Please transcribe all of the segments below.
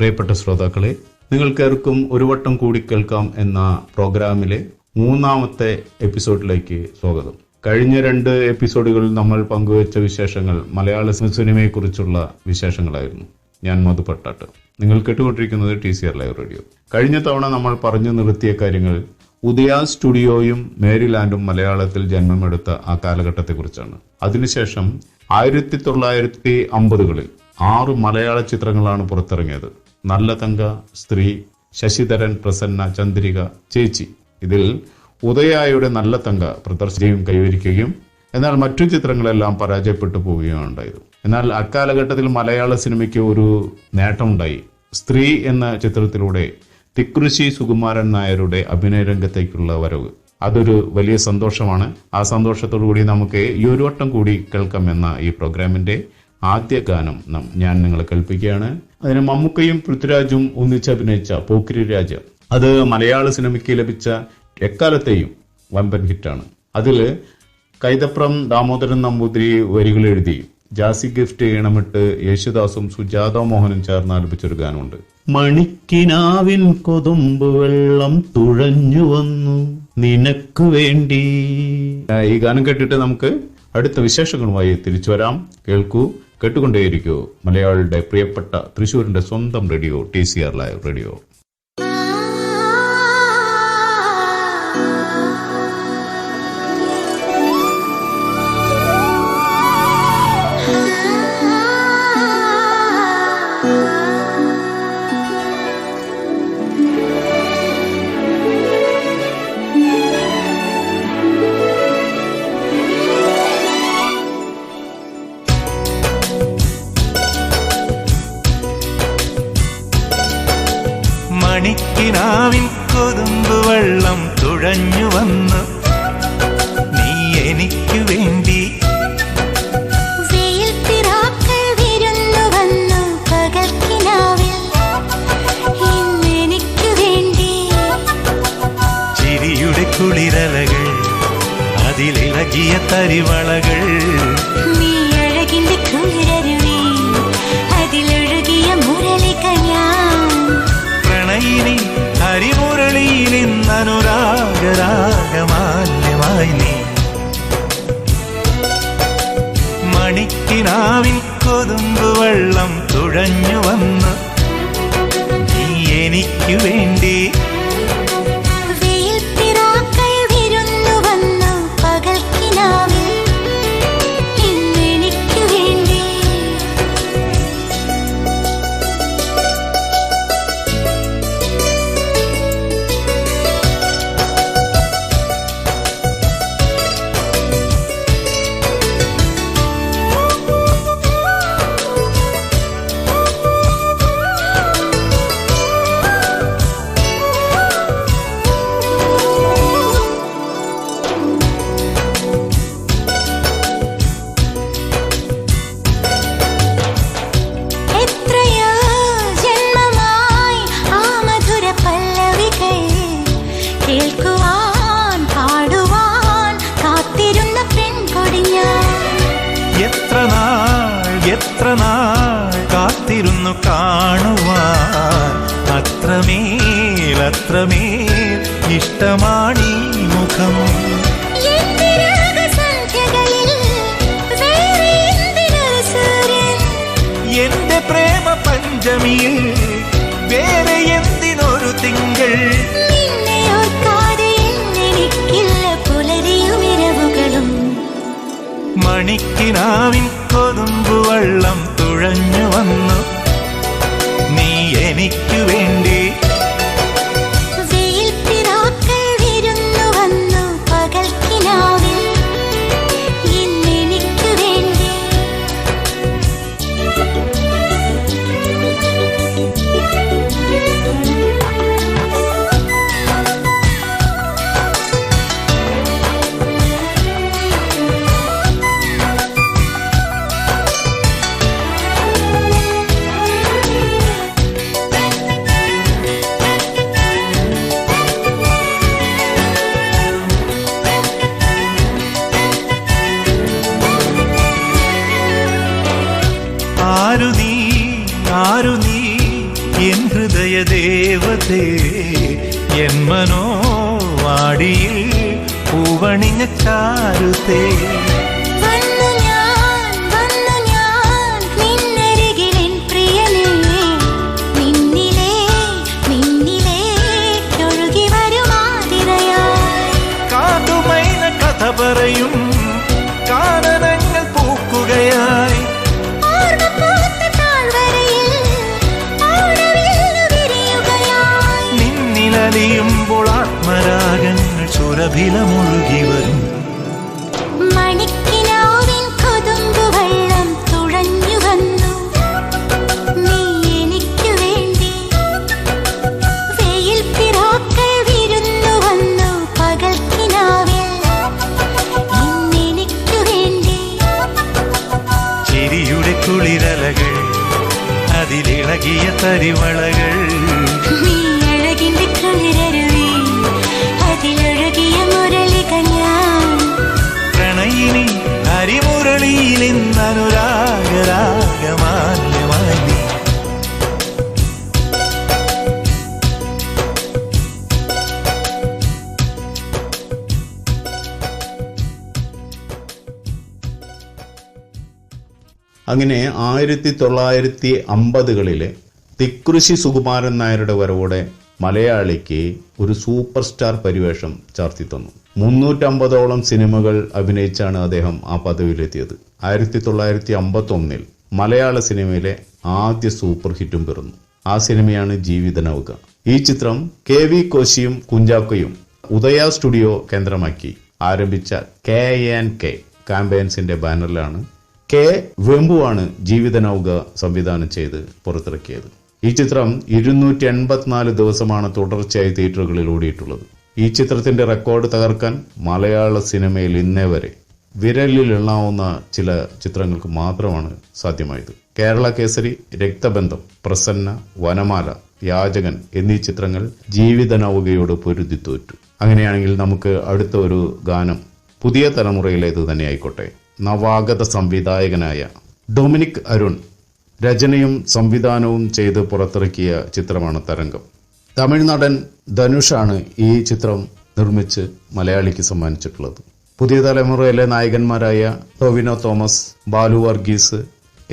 പ്രിയപ്പെട്ട ശ്രോതാക്കളെ, നിങ്ങൾക്കേർക്കും ഒരു വട്ടം കൂടി കേൾക്കാം എന്ന പ്രോഗ്രാമിലെ 3ാമത്തെ എപ്പിസോഡിലേക്ക് സ്വാഗതം. കഴിഞ്ഞ 2 എപ്പിസോഡുകളിൽ നമ്മൾ പങ്കുവച്ച വിശേഷങ്ങൾ മലയാള സിനിമയെക്കുറിച്ചുള്ള വിശേഷങ്ങളായിരുന്നു. ഞാൻ മധു പട്ടാട്ട്. നിങ്ങൾ കേട്ടുകൊണ്ടിരിക്കുന്നത് TCR ലൈവ് റേഡിയോ. കഴിഞ്ഞ തവണ നമ്മൾ പറഞ്ഞു നിർത്തിയ കാര്യങ്ങൾ ഉദയ സ്റ്റുഡിയോയും മേരിലാൻഡും മലയാളത്തിൽ ജന്മമെടുത്ത ആ കാലഘട്ടത്തെക്കുറിച്ചാണ്. അതിനുശേഷം 1950കളിൽ 6 മലയാള ചിത്രങ്ങളാണ് പുറത്തിറങ്ങിയത്. നല്ല തങ്ക, സ്ത്രീ, ശശിധരൻ, പ്രസന്ന, ചന്ദ്രിക, ചേച്ചി. ഇതിൽ ഉദയായുടെ നല്ല തങ്ക പ്രദർശനവും കൈവരിക്കുകയും എന്നാൽ മറ്റു ചിത്രങ്ങളെല്ലാം പരാജയപ്പെട്ടു പോവുകയാണ് ഉണ്ടായത്. എന്നാൽ അക്കാലഘട്ടത്തിൽ മലയാള സിനിമയ്ക്ക് ഒരു നേട്ടമുണ്ടായി. സ്ത്രീ എന്ന ചിത്രത്തിലൂടെ തിക്കുറിശ്ശി സുകുമാരൻ നായരുടെ അഭിനയ രംഗത്തേക്കുള്ള വരവ്. അതൊരു വലിയ സന്തോഷമാണ്. ആ സന്തോഷത്തോടു കൂടി നമുക്ക് ഈ ഒരു വട്ടം കൂടി കേൾക്കാം എന്ന ഈ പ്രോഗ്രാമിന്റെ ആദ്യ ഗാനം ഞാൻ നിങ്ങളെ കേൾപ്പിക്കുകയാണ്. അതിന് മമ്മൂക്കയും പൃഥ്വിരാജും ഒന്നിച്ചഭിനയിച്ച പോക്കിരി രാജ, അത് മലയാള സിനിമയ്ക്ക് ലഭിച്ച എക്കാലത്തെയും വമ്പൻ ഹിറ്റാണ്. അതിൽ കൈതപ്രം ദാമോദരൻ നമ്പൂതിരി വരികൾ എഴുതി ജാസി ഗിഫ്റ്റ് ഈണമിട്ട് യേശുദാസും സുജാത മോഹനും ചേർന്ന് ആലപിച്ചൊരു ഗാനമുണ്ട്. മണിക്കിനാവിൻ കൊതുമ്പ് വെള്ളം തുഴഞ്ഞു വന്നു നിനക്ക് വേണ്ടി. ഈ ഗാനം കേട്ടിട്ട് നമുക്ക് അടുത്ത വിശേഷങ്ങളുമായി തിരിച്ചു വരാം. കേൾക്കൂ, കേട്ടുകൊണ്ടേയിരിക്കൂ. മലയാളിയുടെ പ്രിയപ്പെട്ട തൃശ്ശൂരിന്റെ സ്വന്തം റേഡിയോ TCR ലൈവ് റേഡിയോ. മണിക്കിനാവിൻ കൊതുമ്പ് വെള്ളം തുഴഞ്ഞു വന്നു നീ എനിക്ക് വേണ്ടി. വെയിൽപ്പിറാക്കൾ വിരുന്നു വന്നു പകൽക്കിനാവിൽ ഇന്നെനിക്ക് വേണ്ടി. ചിരിയുടെ കുളിരലകൾ, അതിലിളകിയ തരിവളകൾ, നീ അഴകിന്റെ കുളിരരുവി, അതിലൊഴുകിയ മുരളിക ഞാൻ. പ്രണയിനി ഹരിമുരളിയിൽ ഇന്നനുരാഗരാഗമാല്യമായി നീ. മണിക്കിനാവിൻ കൊതുമ്പ് വെള്ളം തുഴഞ്ഞു വന്നു നീ എനിക്ക് വേണ്ടി. വെയിൽപ്പിറാക്കൾ വിരുന്നു വന്നു പകൽക്കിനാവിൽ ഇന്നെനിക്ക് വേണ്ടി. എത്ര നാൾ കാത്തിരുന്നു കാണുവാൻ, അത്രമേൽ ഇഷ്ടമാണീ മുഖം. എന്റെ പ്രേമ പഞ്ചമിയിൽ വേറെ എന്തിനൊരു തിങ്കൾ. മണിക്കിനാവിൻ കൊതുമ്പ് വെള്ളം തുഴഞ്ഞു വന്നു നീ എനിക്ക് വേണ്ടി. വെയിൽപ്പിറാക്കൾ വിരുന്നു വന്നു പകൽക്കിനാവിൽ ഇന്നെനിക്ക് വേണ്ടി. എൻ ഹൃദയ ദേവതേ, എൻ മനോവാടിയിൽ പൂവണിഞ്ഞ ചാരുതേ. വന്നു ഞാൻ നിന്നരികിലെൻ പ്രിയനേ, നിന്നിലേക്കൊഴുകി വരുമാതിരയായി. കാതുമൈന കഥ പറയും കാനനങ്ങൾ പൂക്കുകയായി. ഓർമ്മപ്പൂത്ത താഴ്വരയിൽ ഓടവില്ലു വിരിയുകയായി. നിന്നിലലിയുമ്പോൾ ആത്മരാഗങ്ങൾ സുരഭിലമൊഴുകി വരും. മണിക്കിനാവിൻ കൊതുമ്പു വെള്ളം തുഴഞ്ഞു വന്നു നീ എനിക്കു വേണ്ടി. വെയിൽ പിറാക്കൾ വിരുന്നു വന്നു പകൽക്കിനാവിൽ ഇന്നെനിക്കു വേണ്ടി. ചിരിയുടെ കുളിരലകൾ, അതിലിളകിയ തരിവളകൾ. നീ അഴകിന്റെ കുളിരരുവി, അതിലൊഴുകിയ മുരളിക ഞാൻ. പ്രണയിനി ഹരിമുരളിയിൽ ഇന്നനുരാഗരാഗമാല്യമായി നീ. അങ്ങനെ 1950-കളിലെ തിക്കൃശി സുകുമാരൻ നായരുടെ വരവോടെ മലയാളിക്ക് ഒരു സൂപ്പർ സ്റ്റാർ പരിവേഷം ചാർത്തി തന്നു. 350ഓളം സിനിമകൾ അഭിനയിച്ചാണ് അദ്ദേഹം ആ പദവിയിലെത്തിയത്. 1951 മലയാള സിനിമയിലെ ആദ്യ സൂപ്പർ ഹിറ്റും പിറന്നു. ആ സിനിമയാണ് ജീവിത നൗക. ഈ ചിത്രം KV കോശിയും കുഞ്ചാക്കോയും ഉദയ സ്റ്റുഡിയോ കേന്ദ്രമാക്കി ആരംഭിച്ച K&K ക്യാമ്പയിൻസിന്റെ ബാനറിലാണ് കെ വെമ്പുവാണ് ജീവിത നൗക സംവിധാനം ചെയ്ത് പുറത്തിറക്കിയത്. ഈ ചിത്രം 284 ദിവസമാണ് തുടർച്ചയായി തിയേറ്ററുകളിൽ ഓടിയിട്ടുള്ളത്. ഈ ചിത്രത്തിന്റെ റെക്കോർഡ് തകർക്കാൻ മലയാള സിനിമയിൽ ഇന്നേ വരെ വിരലിലെണ്ണാവുന്ന ചില ചിത്രങ്ങൾക്ക് മാത്രമാണ് സാധ്യമായത്. കേരള കേസരി, രക്തബന്ധം, പ്രസന്ന, വനമാല, യാചകൻ എന്നീ ചിത്രങ്ങൾ ജീവിത നൗകയോട് പൊരുതി തോറ്റു. അങ്ങനെയാണെങ്കിൽ നമുക്ക് അടുത്ത ഒരു ഗാനം പുതിയ തലമുറയിലേത് തന്നെ ആയിക്കോട്ടെ. നവാഗത സംവിധായകനായ ഡൊമിനിക് അരുൺ രചനയും സംവിധാനവും ചെയ്ത് പുറത്തിറക്കിയ ചിത്രമാണ് തരംഗം. തമിഴ് നടൻ ധനുഷാണ് ഈ ചിത്രം നിർമ്മിച്ച് മലയാളിക്ക് സമ്മാനിച്ചിട്ടുള്ളത്. പുതിയ തലമുറയിലെ നായകന്മാരായ ടൊവിനോ തോമസ്, ബാലു വർഗീസ്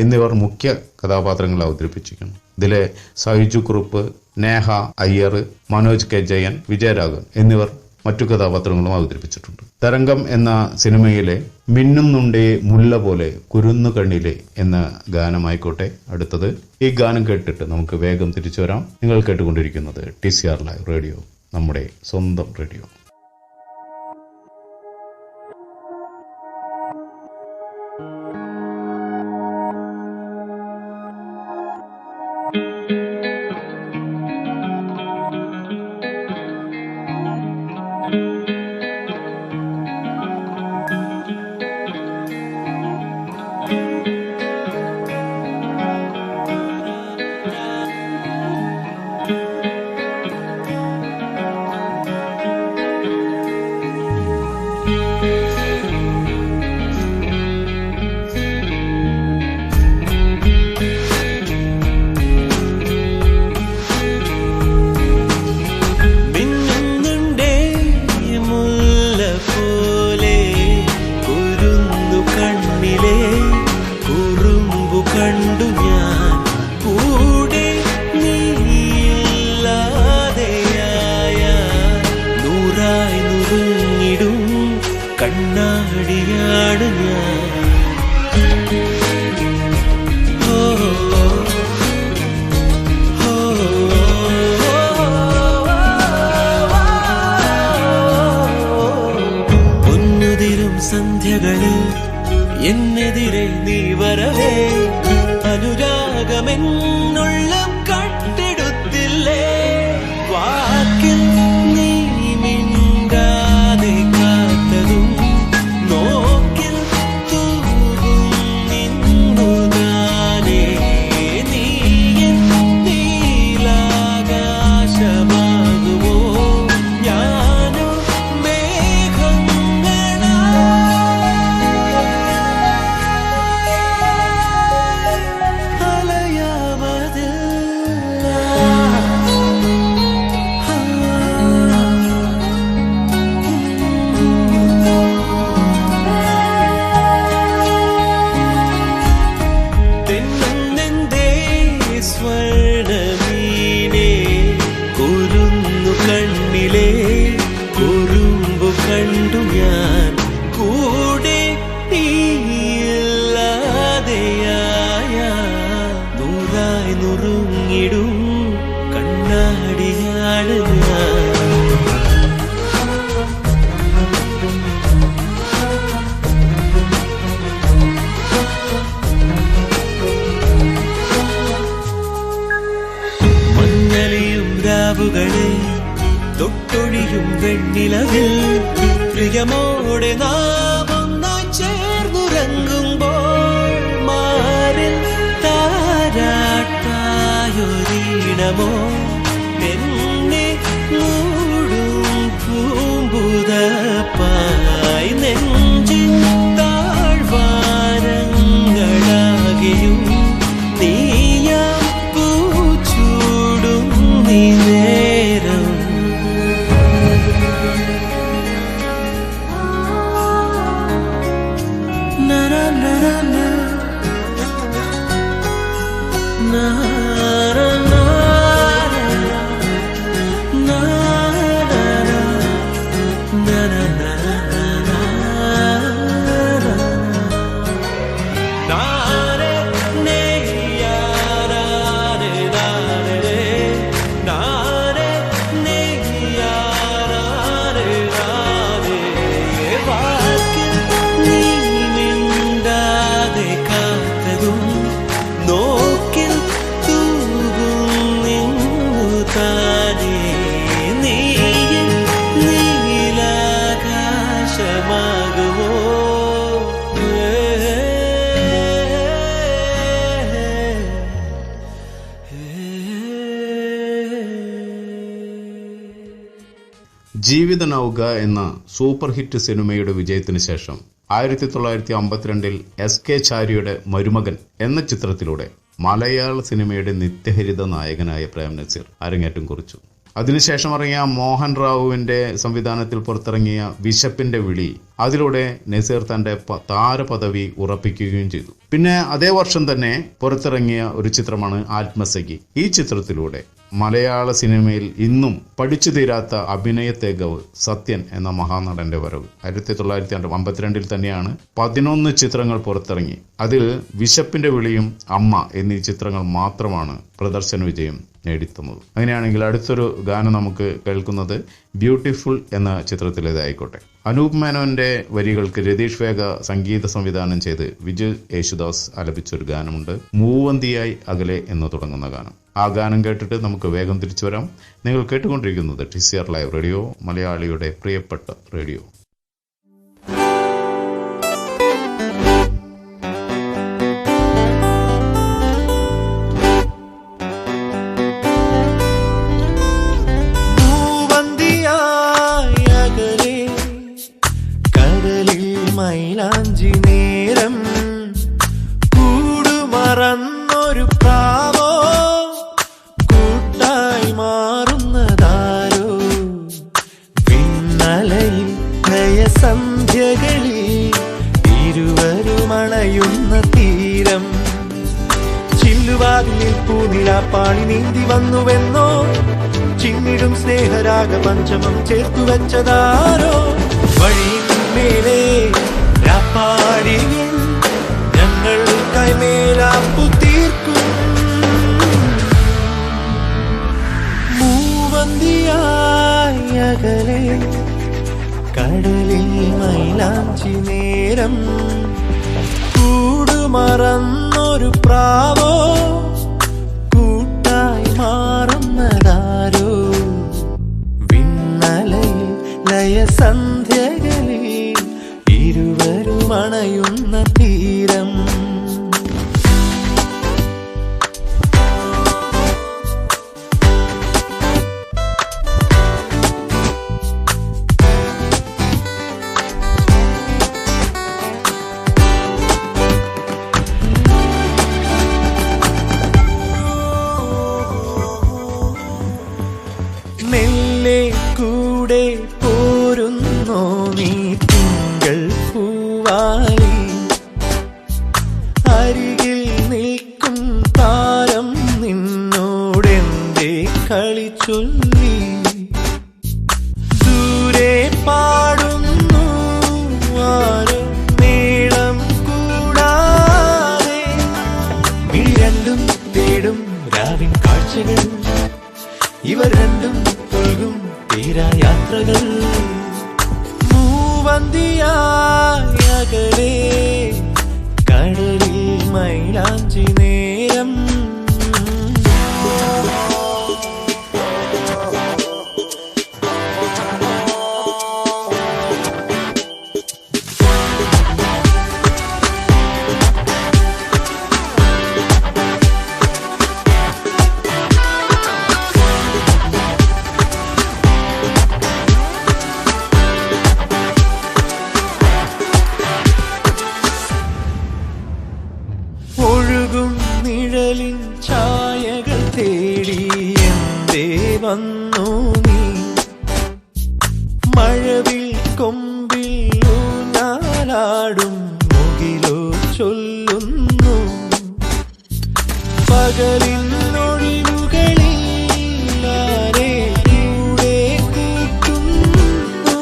എന്നിവർ മുഖ്യ കഥാപാത്രങ്ങൾ അവതരിപ്പിച്ചിരിക്കുന്നു. ഇതിലെ സൈജു കുറുപ്പ്, നേഹ അയ്യർ, മനോജ് കെ ജയൻ, വിജയരാഘവൻ എന്നിവർ മറ്റു കഥാപാത്രങ്ങളും അവതരിപ്പിച്ചിട്ടുണ്ട്. തരംഗം എന്ന സിനിമയിലെ മിന്നുന്നുണ്ടേ മുല്ല പോലെ കുരുന്നു കണ്ണിലെ എന്ന ഗാനമായിക്കോട്ടെ അടുത്തത്. ഈ ഗാനം കേട്ടിട്ട് നമുക്ക് വേഗം തിരിച്ചു വരാം. നിങ്ങൾ കേട്ടുകൊണ്ടിരിക്കുന്നത് TCR ലൈവ് റേഡിയോ, നമ്മുടെ സ്വന്തം റേഡിയോ. മീനേ കുരുന്നു കണ്ണിലെ കുറുമ്പു കണ്ടു ഞാൻ കൂടെ നീയില്ലാതെയായ നൂറായി നുറുങ്ങിടും കണ്ണാടിയാണ് ഞാൻ. മഞ്ഞളിയും രാവുകളെ തൊട്ടൊഴിയും വെണ്ണിലവിൽ പ്രിയമോടെ നാം ഒന്നായി ചേർന്നുറങ്ങുമ്പോൾ മാറിൽ താരാട്ടായൊരീണമോ എന്നെ മൂടും പൂമ്പുതപ്പായി നെഞ്ചിൽ താഴ്വാരങ്ങളാകിയും നീയാം പൂച്ചൂടും നീ നേരം. Na na na na na na na na na na na നോക്കിൽ തൂകും നിന്നുതാനേ നീയിൽ നീലാകാശമാകുമോ. ജീവിത നൗക എന്ന സൂപ്പർ ഹിറ്റ് സിനിമയുടെ വിജയത്തിന് ശേഷം 1952 SK ചാരിയുടെ മരുമകൻ എന്ന ചിത്രത്തിലൂടെ മലയാള സിനിമയുടെ നിത്യഹരിത നായകനായ പ്രേം നസീർ അരങ്ങേറ്റം കുറിച്ചു. അതിനുശേഷം ഇറങ്ങിയ മോഹൻ റാവുവിന്റെ സംവിധാനത്തിൽ പുറത്തിറങ്ങിയ വിശപ്പിന്റെ വിളി, അതിലൂടെ നസീർ തന്റെ താരപദവി ഉറപ്പിക്കുകയും ചെയ്തു. പിന്നെ അതേ വർഷം തന്നെ പുറത്തിറങ്ങിയ ഒരു ചിത്രമാണ് ആത്മസഖി. ഈ ചിത്രത്തിലൂടെ മലയാള സിനിമയിൽ ഇന്നും പഠിച്ചു തീരാത്ത അഭിനയ തികവ് സത്യൻ എന്ന മഹാനടന്റെ വരവ്. 1952 തന്നെയാണ് 11 ചിത്രങ്ങൾ പുറത്തിറങ്ങി. അതിൽ വിശപ്പിന്റെ വിളിയും അമ്മ എന്നീ ചിത്രങ്ങൾ മാത്രമാണ് പ്രദർശന വിജയം നേടിത്തുന്നത്. അങ്ങനെയാണെങ്കിൽ അടുത്തൊരു ഗാനം നമുക്ക് കേൾക്കുന്നത് ബ്യൂട്ടിഫുൾ എന്ന ചിത്രത്തിലേതായിക്കോട്ടെ. അനൂപ് മേനോന്റെ വരികൾക്ക് രതീഷ് വേഗ സംഗീത സംവിധാനം ചെയ്ത് വിജയ് യേശുദാസ് ആലപിച്ചൊരു ഗാനമുണ്ട്, മൂവന്തിയായി അകലെ എന്ന് തുടങ്ങുന്ന ഗാനം. ആ ഗാനം കേട്ടിട്ട് നമുക്ക് വേഗം തിരിച്ചു വരാം. നിങ്ങൾ കേട്ടുകൊണ്ടിരിക്കുന്നത് TCR ലൈവ് റേഡിയോ, മലയാളിയുടെ പ്രിയപ്പെട്ട റേഡിയോ. മൈലാഞ്ചി നേരം കൂടുമറന്നൊരു പ്രാവോ കൂട്ടായി മാറുന്നതാരോ പിന്നലയിൽ ഭയസന്ധ്യകളിൽ ഇരുവരുമണയുന്ന തീരം ചില്ലുവാതിലിൽ പൂനിലാപ്പാളി നീന്തി വന്നുവെന്നോ ചിന്നിടും സ്നേഹരാഗ പഞ്ചമം ചേർത്തു വെച്ചതാരോ വഴിമേലെ രാപ്പാടിയിൽ ഞങ്ങൾ കൈമേലാപ്പു തീർക്കും മൂവന്തിയായി അകലെ കടലിൽ മൈലാഞ്ചി നേരം കൂടുമറന്നൊരു പ്രാവോ കൂട്ടായി മാറുന്നതാരോ വിണ്ണലയിൽ ലയസന്ധ്യകളിൽ ഇരുവരുമണയുന്ന തീരം മെല്ലെ കൂടെ പോരുന്നോ നീ തിങ്കൾ പൂവായി അരികിൽ നിൽക്കും താരം നിന്നോട് കളി ചൊല്ലി ദൂരെ പാടുന്നു ആരോ മേളം കൂടാതെ രണ്ടും തേടും രാവിൻ കാഴ്ചകൾ ഇവർ രണ്ടും പുൽകും തീരായാത്രകൾ മൂവന്തിയായ അകലെ കടലിൽ മൈലാഞ്ചി നേരം ഒഴുകും നിഴലിൻ ഛായകൾ തേടി എന്തേ വന്നു നീ മഴവിൽ കൊമ്പിൽ ഊഞ്ഞാലാടും മുകിലോ ചൊല്ലുന്നു പകലിൻ ഒഴിവുകളിൽ ആരെ കൂടെ കൂട്ടുന്നു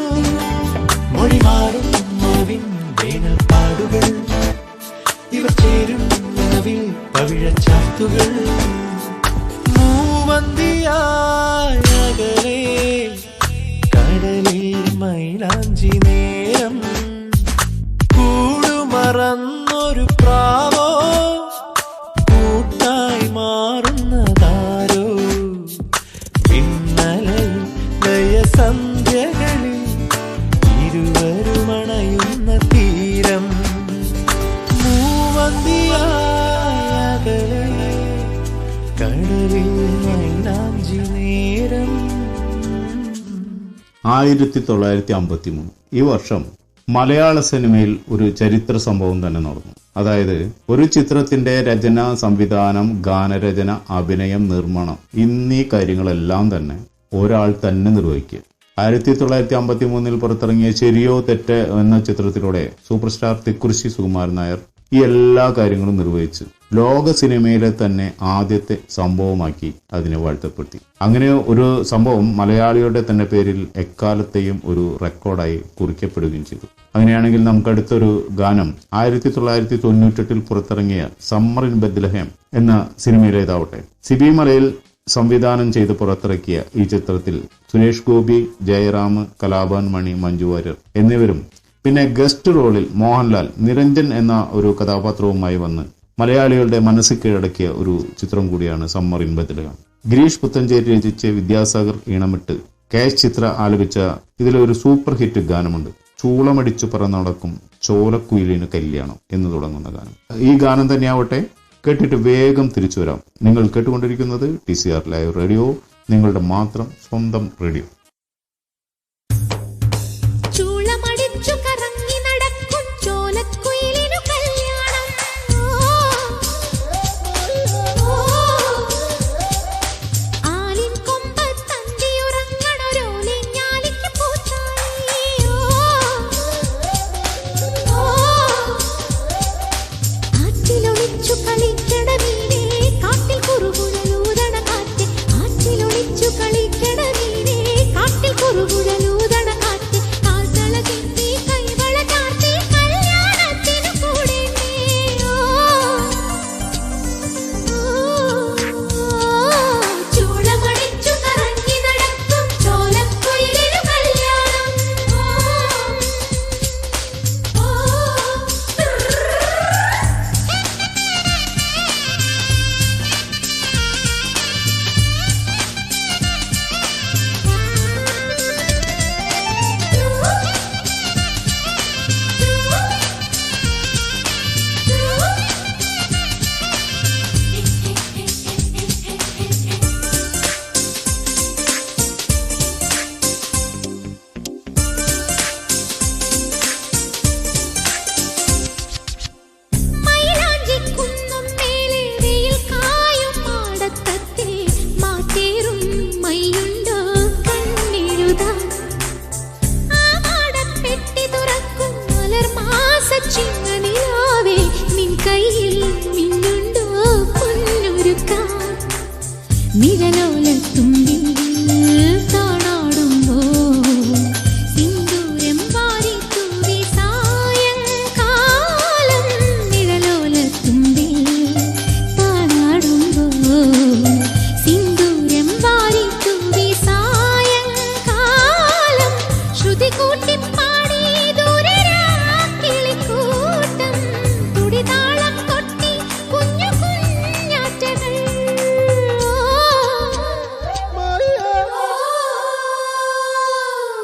മൊഴിമാറും നോവിൻ വേനൽപ്പാടുകൾ ഇവർ ചേരും നിലവിൽ പവിഴച്ചാത്തുകൾ മൂവന്തിയായ അകലെ കടലിൽ മൈലാഞ്ചി നേരം കൂടുമറന്നൊരു പ്രാവോ കൂട്ടായി മാറുന്നതാരോ പിന്നലയിൽ ലയസന്ധ്യകളിൽ ഇരുവരുമണയുന്ന തീരം കടലിൽ മൈലാഞ്ചി നേരം 1953 ഈ വർഷം മലയാള സിനിമയിൽ ഒരു ചരിത്ര സംഭവം തന്നെ നടന്നു. അതായത് ഒരു ചിത്രത്തിന്റെ രചന, സംവിധാനം, ഗാനരചന, അഭിനയം, നിർമ്മാണം എന്നീ കാര്യങ്ങളെല്ലാം തന്നെ ഒരാൾ തന്നെ നിർവഹിക്കുക. 1953 പുറത്തിറങ്ങിയ ശരിയോ തെറ്റ് എന്ന ചിത്രത്തിലൂടെ സൂപ്പർ സ്റ്റാർ തിക്കുറിശ്ശി സുകുമാരൻ നായർ ഈ എല്ലാ കാര്യങ്ങളും നിർവഹിച്ച് ലോക സിനിമയിലെ തന്നെ ആദ്യത്തെ സംഭവമാക്കി അതിനെ വാഴ്ത്തപ്പെടുത്തി. അങ്ങനെ ഒരു സംഭവം മലയാളിയുടെ തന്നെ പേരിൽ എക്കാലത്തെയും ഒരു റെക്കോർഡായി കുറിക്കപ്പെടുകയും ചെയ്തു. അങ്ങനെയാണെങ്കിൽ നമുക്ക് അടുത്തൊരു ഗാനം 1998 പുറത്തിറങ്ങിയ സമ്മർ ഇൻ ബെത്ലഹേം എന്ന സിനിമയിലേതാവട്ടെ. സിബി മലയിൽ സംവിധാനം ചെയ്ത് പുറത്തിറക്കിയ ഈ ചിത്രത്തിൽ സുരേഷ് ഗോപി, ജയറാം, കലാഭവൻ മണി, മഞ്ജു വാര്യർ എന്നിവരും പിന്നെ ഗസ്റ്റ് റോളിൽ മോഹൻലാൽ, നിരഞ്ജൻ എന്ന ഒരു കഥാപാത്രവുമായി വന്ന് മലയാളികളുടെ മനസ്സിൽ കീഴടക്കിയ ഒരു ചിത്രം കൂടിയാണ് സമ്മർ ഇൻ ബെത്ലഹേം. ഗിരീഷ് പുത്തഞ്ചേരി രചിച്ച് വിദ്യാസാഗർ ഈണമിട്ട് കേശ് ചിത്ര ആലപിച്ച ഇതിലൊരു സൂപ്പർ ഹിറ്റ് ഗാനമുണ്ട്. ചൂളമടിച്ചു പറന്നടക്കും ചോലക്കുയിലിന് കല്യാണം എന്ന് തുടങ്ങുന്ന ഗാനം. ഈ ഗാനം തന്നെയാവട്ടെ, കേട്ടിട്ട് വേഗം തിരിച്ചു വരാം. നിങ്ങൾ കേട്ടുകൊണ്ടിരിക്കുന്നത് TCR ലൈവ് റേഡിയോ, നിങ്ങളുടെ മാത്രം സ്വന്തം റേഡിയോ. കളിക്കട നീനേ നിഴലോലത്തുമ്പിൽ താണാടുമ്പോൾ സിന്ദൂരം വാരിത്തൂവി സായങ്കാലം നിഴലോലത്തുമ്പിൽ താണാടുമ്പോൾ സിന്ദൂരം വാരിത്തൂവി സായങ്കാലം ശ്രുതി കൂട്ടിപ്പാടി ദൂരെ കിളിക്കൂട്ടം തുടിതാളം കൊട്ടി കുഞ്ഞു കുഞ്ഞാറ്റകൾ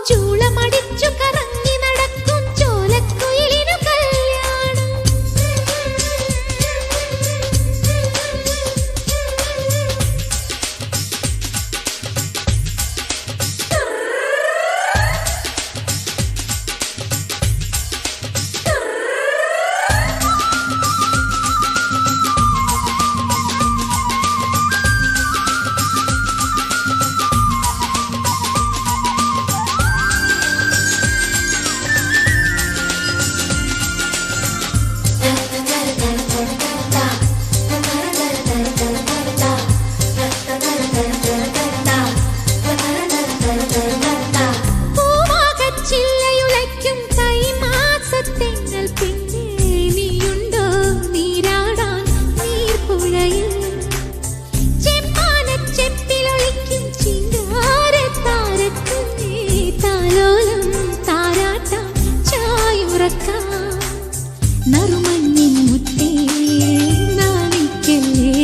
ചൂളമടിച്ചു കറങ്ങി നടക്കും ചോലക്കുയിലിനു കല്യാണം പൂവാകച്ചില്ലയുലയ്ക്കും കൈമാസത്തെന്നൽ പിന്നെ നീയുണ്ടോ നീരാടാൻ നീർപ്പുഴയിൽ ചെമ്പാനച്ചെപ്പിലൊളിക്കും ചിങ്കാരത്താരക്കുഞ്ഞേ താലോലം താരാട്ടാൻ ചായുറക്കാം നറുമഞ്ഞിൻ മുത്തേ നാണിക്കല്ലേ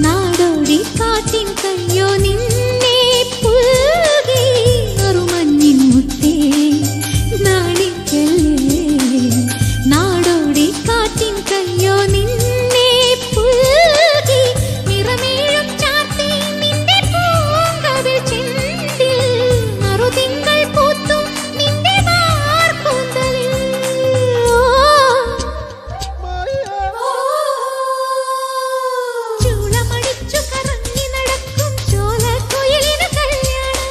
നാടോടി കാറ്റിൻ കയ്യോ നിന്നെ പുൽകി നറുമഞ്ഞിൻ മുത്തേ നാണിക്കല്ലേ നാടോടി കാറ്റിൻ കയ്യോ നിന്നെ പുൽകി നിറമേഴും ചാർത്തി നിന്റെ പൂങ്കവിൾ ചെണ്ടിൽ നറുതിങ്കൾ പൂത്തു നിന്റെ മാർകൂന്തലിൽ ചൂളമടിച്ചു കറങ്ങി നടക്കും ചോലക്കുയിലിനു കല്യാണം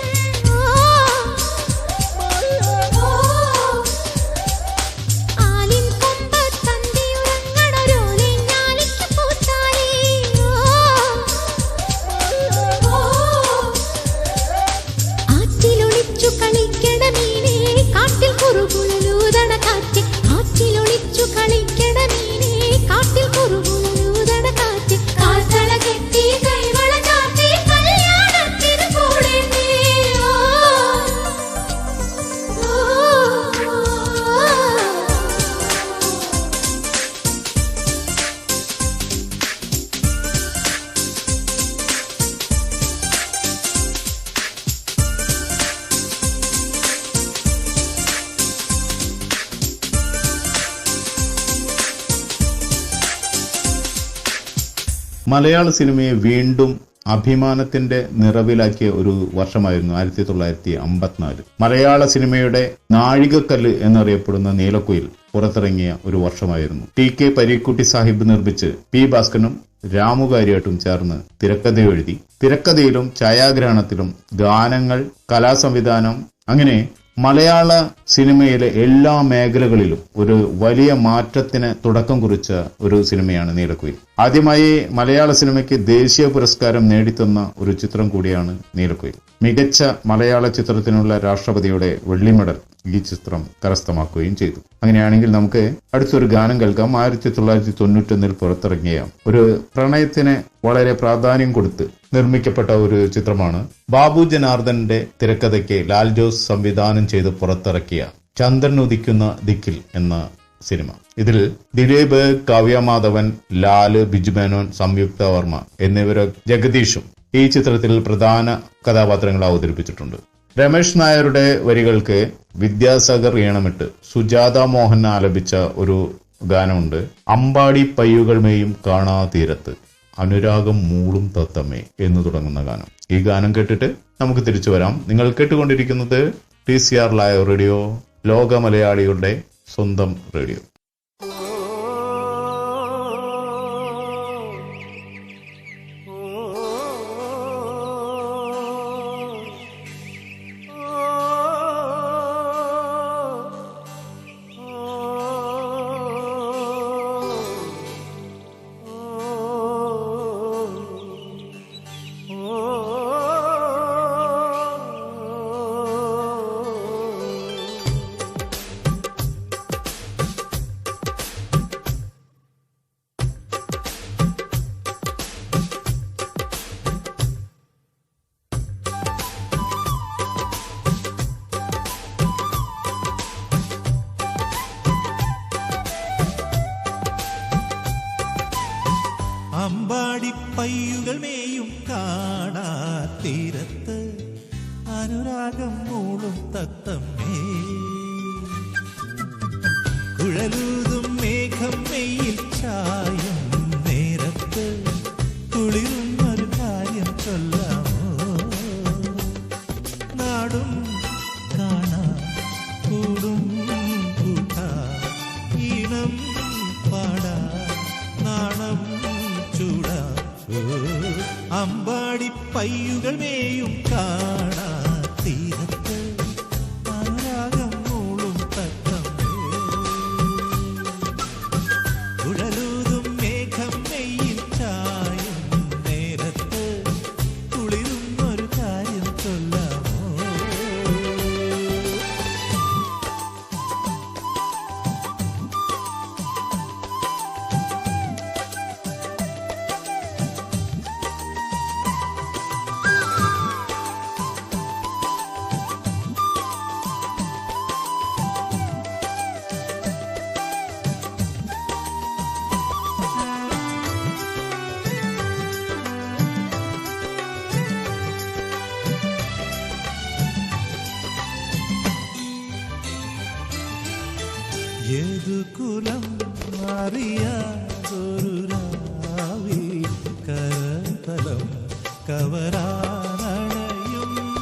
ആലിൻ കൊമ്പത്തന്തിയുറങ്ങണൊരോലെ ഞാലിക്ക് പൂത്താലേ ആറ്റിലൊളിച്ചു കളിക്കണ മീനേ കാട്ടിൽ കുറുകുഴലൂതണ കാറ്റ് ആറ്റിലൊളിച്ചു കളിക്കണ മീനേ കാട്ടിൽ കുറുകുഴലൂതണ കാറ്റ് കാൽത്തള കെട്ടി കൈവള ചാർത്തി കല്യാണത്തിന് കൂടേണ്ടേ മലയാള സിനിമയെ വീണ്ടും അഭിമാനത്തിന്റെ നിറവിലാക്കിയ ഒരു വർഷമായിരുന്നു 1954. മലയാള സിനിമയുടെ നാഴികക്കല്ല് എന്നറിയപ്പെടുന്ന നീലക്കുയിൽ പുറത്തിറങ്ങിയ ഒരു വർഷമായിരുന്നു. TK പരീക്കുട്ടി സാഹിബ് നിർമ്മിച്ച് P ഭാസ്കരനും രാമു കാര്യാട്ടും ചേർന്ന് തിരക്കഥ എഴുതി. തിരക്കഥയിലും ഛായാഗ്രഹണത്തിലും ഗാനങ്ങൾ, കലാസംവിധാനം, അങ്ങനെ മലയാള സിനിമയിലെ എല്ലാ മേഖലകളിലും ഒരു വലിയ മാറ്റത്തിന് തുടക്കം കുറിച്ച ഒരു സിനിമയാണ് നീലക്കുയിൽ. ആദ്യമായി മലയാള സിനിമയ്ക്ക് ദേശീയ പുരസ്കാരം നേടിത്തന്ന ഒരു ചിത്രം കൂടിയാണ് നീലക്കുയിൽ. മികച്ച മലയാള ചിത്രത്തിനുള്ള രാഷ്ട്രപതിയുടെ വെള്ളി മെഡൽ ഈ ചിത്രം കരസ്ഥമാക്കുകയും ചെയ്തു. അങ്ങനെയാണെങ്കിൽ നമുക്ക് അടുത്തൊരു ഗാനം കേൾക്കാം. 1991 പുറത്തിറങ്ങിയ ഒരു പ്രണയത്തിന് വളരെ പ്രാധാന്യം കൊടുത്ത് നിർമ്മിക്കപ്പെട്ട ഒരു ചിത്രമാണ്. ബാബു ജനാർദ്ദന്റെ തിരക്കഥയ്ക്ക് ലാൽ ജോസ് സംവിധാനം ചെയ്ത് പുറത്തിറക്കിയ ചന്ദ്രൻ ഉദിക്കുന്ന ദിക്കിൽ എന്ന സിനിമ. ഇതിൽ ദിലീപ്, കാവ്യ മാധവൻ, ലാല്, ബിജു മേനോൻ, സംയുക്ത വർമ്മ എന്നിവർ ജഗദീഷും ഈ ചിത്രത്തിൽ പ്രധാന കഥാപാത്രങ്ങൾ അവതരിപ്പിച്ചിട്ടുണ്ട്. രമേശ് നായരുടെ വരികൾക്ക് വിദ്യാസാഗർ ഈണമിട്ട് സുജാത മോഹൻ ആലപിച്ച ഒരു ഗാനമുണ്ട്. അമ്പാടി പയ്യുകൾ മേയും കാണാ തീരത്ത് അനുരാഗം മൂളും തത്തമ്മേ എന്ന് തുടങ്ങുന്ന ഗാനം. ഈ ഗാനം കേട്ടിട്ട് നമുക്ക് തിരിച്ചു വരാം. നിങ്ങൾ കേട്ടുകൊണ്ടിരിക്കുന്നത് TCR ലൈവ് റേഡിയോ, ലോക മലയാളികളുടെ സ്വന്തം റേഡിയോ. അമ്പാടിപ്പയ്യുകൾ മേയും കാണാ തീരത്ത് അനുരാഗം മൂളും തത്തമ്മേ കുഴലൂതും മേഘം മെയ്യിൽ ചായും നേരത്ത് കുളിരുന്നൊരു കാര്യം ചൊല്ലാമോ നാടും കാണാ കൂടും കൂട്ടാ ഈണം പാടാ നാണം ചൂടാ അമ്പാടിപ്പയ്യുകൾ മേയും കാണാ തീരത്ത് അനുരാഗം മൂളും തത്തമ്മേ കുഴലൂതും മേഘം മെയ്യിൽ ചായും നേരത്ത് കുളിരുന്നൊരു കാര്യം ചൊല്ലാമോ ഏതു കുലം അറിയാതൊരു രാവിൽ കരതലം കവരാനണയും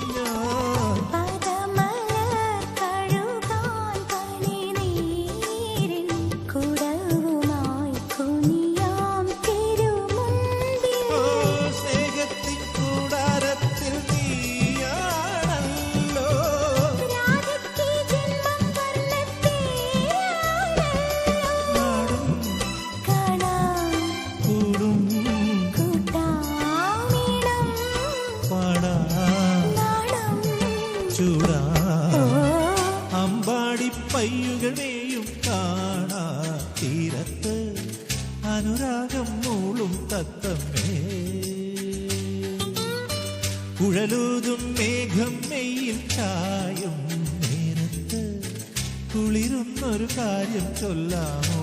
ഞാൻ പദമലർ കഴുകാൻ പനിനീരിൻ കുടവുമായി കുനിയാം തിരുമുൻപിൽ സ്നേഹത്തിൻ കൂടാരത്തിൽ നീയാണല്ലോ രാധയ്ക്ക് ജന്മം നാടും കാണാം കൂടും കൂട്ടാമിടം പാടാ നാണം ചൂടാ അമ്പാടിപ്പയ്യുകളെയും കാണാ തീരത്ത് അനുരാഗം മൂളും തത്തമ്മേ കുഴലൂതും മേഘം മെയ്യിൽ ചായും നേരത്ത് കുളിരുന്നൊരു കാര്യം ചൊല്ലാമോ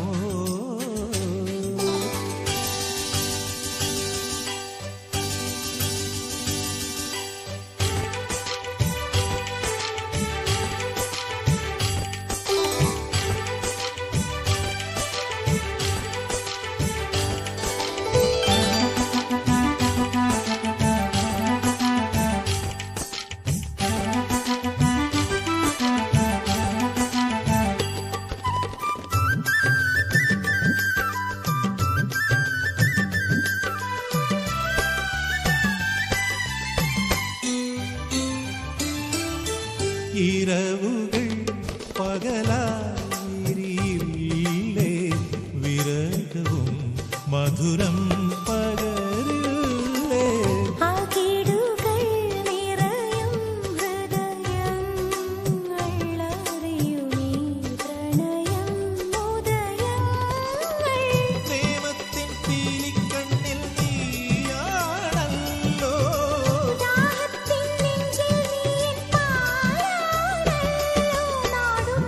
ഇരവുകൾ പകലായിരിയില്ലേ വിരകവും മധുരം പകരില്ലേ ആകിടുകൾ നിറയും ഹൃദയങ്ങൾ അറിയുമീ പ്രണയം ഉദയങ്ങൾ പ്രേമത്തിൻ പീലിക്കണ്ണിൽ നീയാണല്ലോ ദാഹത്തിൻ നെഞ്ചിൽ നീ പാലാണല്ലോ നാടും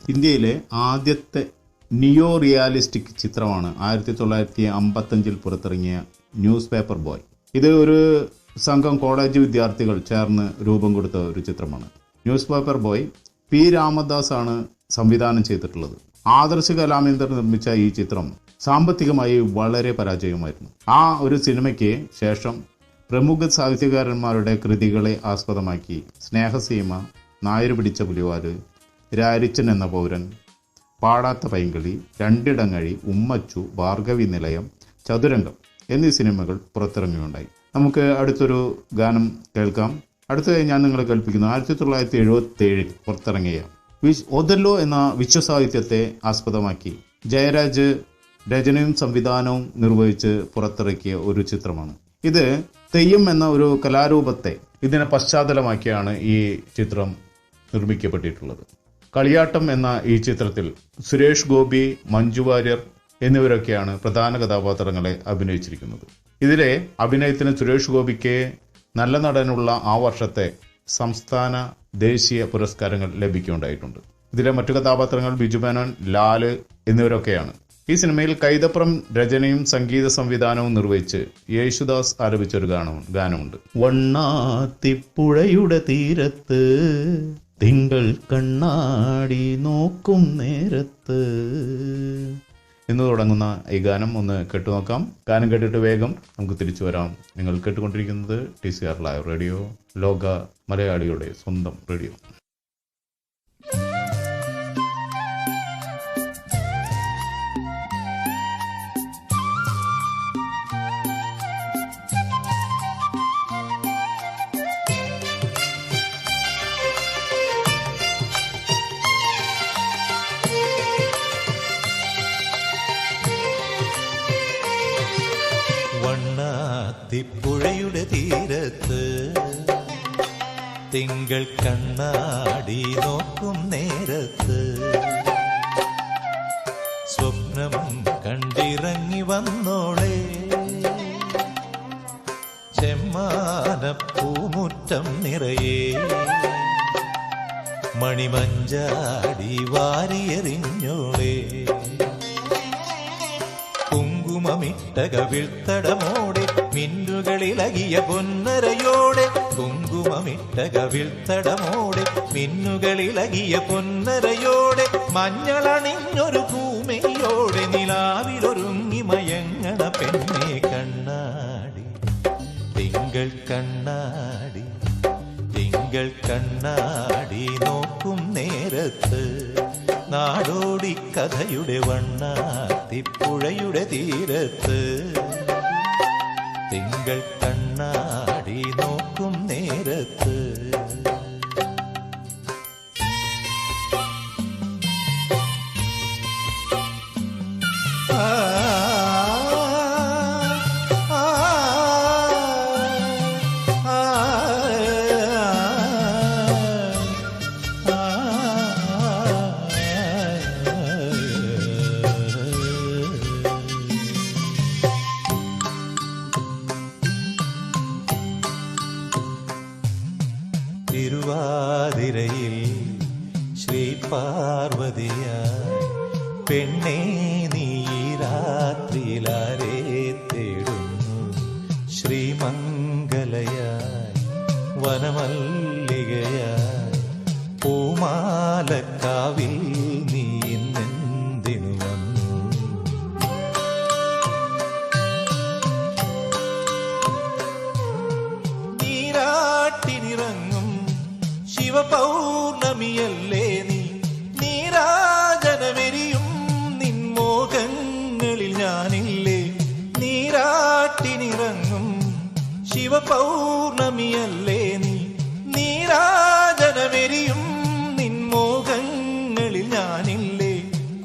ഇന്ത്യയിലെ ആദ്യത്തെ നിയോ റിയാലിസ്റ്റിക് ചിത്രമാണ് 1955 പുറത്തിറങ്ങിയ ന്യൂസ് പേപ്പർ ബോയ്. ഇത് ഒരു സംഘം കോളേജ് വിദ്യാർത്ഥികൾ ചേർന്ന് രൂപം കൊടുത്ത ഒരു ചിത്രമാണ്. Newspaper boy P Ramadas ആണ് സംവിധാനം ചെയ്തിട്ടുള്ളത്. ആദർശ് കലാമേന്ദർ നിർമ്മിച്ച ഈ ചിത്രം സാമ്പത്തികമായി വളരെ പരാജയമായിരുന്നു. ആ ഒരു സിനിമയ്ക്ക് ശേഷം പ്രമുഖ സാഹിത്യകാരന്മാരുടെ കൃതികളെ ആസ്പദമാക്കി സ്നേഹസീമ, നായര് പിടിച്ച പുലിവാല്, രാരിച്ചൻ എന്ന പൗരൻ, പാടാത്ത പൈങ്കിളി, രണ്ടിടങ്ങഴി, ഉമ്മച്ചു, ഭാർഗവി നിലയം, ചതുരംഗം എന്നീ സിനിമകൾ പുറത്തിറങ്ങുകയുണ്ടായി. നമുക്ക് അടുത്തൊരു ഗാനം കേൾക്കാം. അടുത്തതായി ഞാൻ നിങ്ങളെ കേൾപ്പിക്കുന്നു 1977 പുറത്തിറങ്ങിയ ഒഥല്ലോ എന്ന വിശ്വസാഹിത്യത്തെ ആസ്പദമാക്കി ജയരാജ് രചനയും സംവിധാനവും നിർവഹിച്ച് പുറത്തിറക്കിയ ഒരു ചിത്രമാണ്. ഇത് തെയ്യം എന്ന ഒരു കലാരൂപത്തെ ഇതിനെ പശ്ചാത്തലമാക്കിയാണ് ഈ ചിത്രം നിർമ്മിക്കപ്പെട്ടിട്ടുള്ളത്. കളിയാട്ടം എന്ന ഈ ചിത്രത്തിൽ സുരേഷ് ഗോപി, മഞ്ജു വാര്യർ എന്നിവരൊക്കെയാണ് പ്രധാന കഥാപാത്രങ്ങളെ അഭിനയിച്ചിരിക്കുന്നത്. ഇതിലെ അഭിനയത്തിന് സുരേഷ് ഗോപിക്ക് നല്ല നടനുള്ള ആ വർഷത്തെ സംസ്ഥാന ദേശീയ പുരസ്കാരങ്ങൾ ലഭിക്കുകയുണ്ടായിട്ടുണ്ട്. ഇതിലെ മറ്റു കഥാപാത്രങ്ങൾ ബിജു മേനോൻ, ലാല് എന്നിവരൊക്കെയാണ്. ഈ സിനിമയിൽ കൈതപ്രം രചനയും സംഗീത സംവിധാനവും നിർവഹിച്ച് യേശുദാസ് ആലപിച്ച ഒരു ഗാനമുണ്ട്. വണ്ണാത്തിപ്പുഴയുടെ തീരത്ത് തിങ്കൾ കണ്ണാടി നോക്കും നേരത്ത് എന്ന് തുടങ്ങുന്ന ഈ ഗാനം ഒന്ന് കേട്ടുനോക്കാം. ഗാനം കേട്ടിട്ട് വേഗം നമുക്ക് തിരിച്ചു വരാം. നിങ്ങൾ കേട്ടുകൊണ്ടിരിക്കുന്നത് TCR ലൈവ് റേഡിയോ, ലോക മലയാളിയുടെ സ്വന്തം റേഡിയോ. വണ്ണാത്തിപ്പുഴയുടെ തീരത്ത് തിങ്കൾ കണ്ണാടി നോക്കും നേരത്ത് സ്വപ്നം കണ്ടിറങ്ങി വന്നോളെ ചെമ്മാനപ്പൂമുറ്റം നിറയെ മണിമഞ്ചാടി വാരിയെറിഞ്ഞോളെ കുങ്കുമമിട്ട കവിൾത്തടമോടെ മിന്നുകളിലകിയ പൊന്നരയോടെ കുങ്കുമമിട്ട കവിൾത്തടമോടെ മിന്നുകളിലകിയ പൊന്നരയോടെ മഞ്ഞളണിഞ്ഞൊരു ഭൂമിയോടെ നിലാവിലൊരുങ്ങി മയങ്ങണ പെണ്ണെ കണ്ണാടി തിങ്കൾ കണ്ണാടി തിങ്കൾ കണ്ണാടി നോക്കും നേരത്ത് നാടോടി കഥയുടെ വണ്ണാത്തിപ്പുഴയുടെ തീരത്ത് തിങ്കൾ കണ്ണാടി നോക്കും നേരത്ത് തിരുവാതിരയിൽ ശ്രീ പാർവതിയായി പെണ്ണേ നീ രാത്രിയിലാരെ തേടുന്നു ശ്രീമംഗലയായി വനമല്ലികയായി പൂമാലക്കാവിൽ നീ ഇന്നെന്തിനു വന്നു നീരാട്ടിനിറങ്ങും ശിവപൗർണമിയല്ലേ നീ നീരാജനമെരിയും നിൻമോഹങ്ങളിൽ ഞാനില്ലേ നീരാട്ടിനിറങ്ങും ശിവപൗർണമിയല്ലേ നീ നീരാജനമെരിയും നിൻമോഹങ്ങളിൽ ഞാനില്ലേ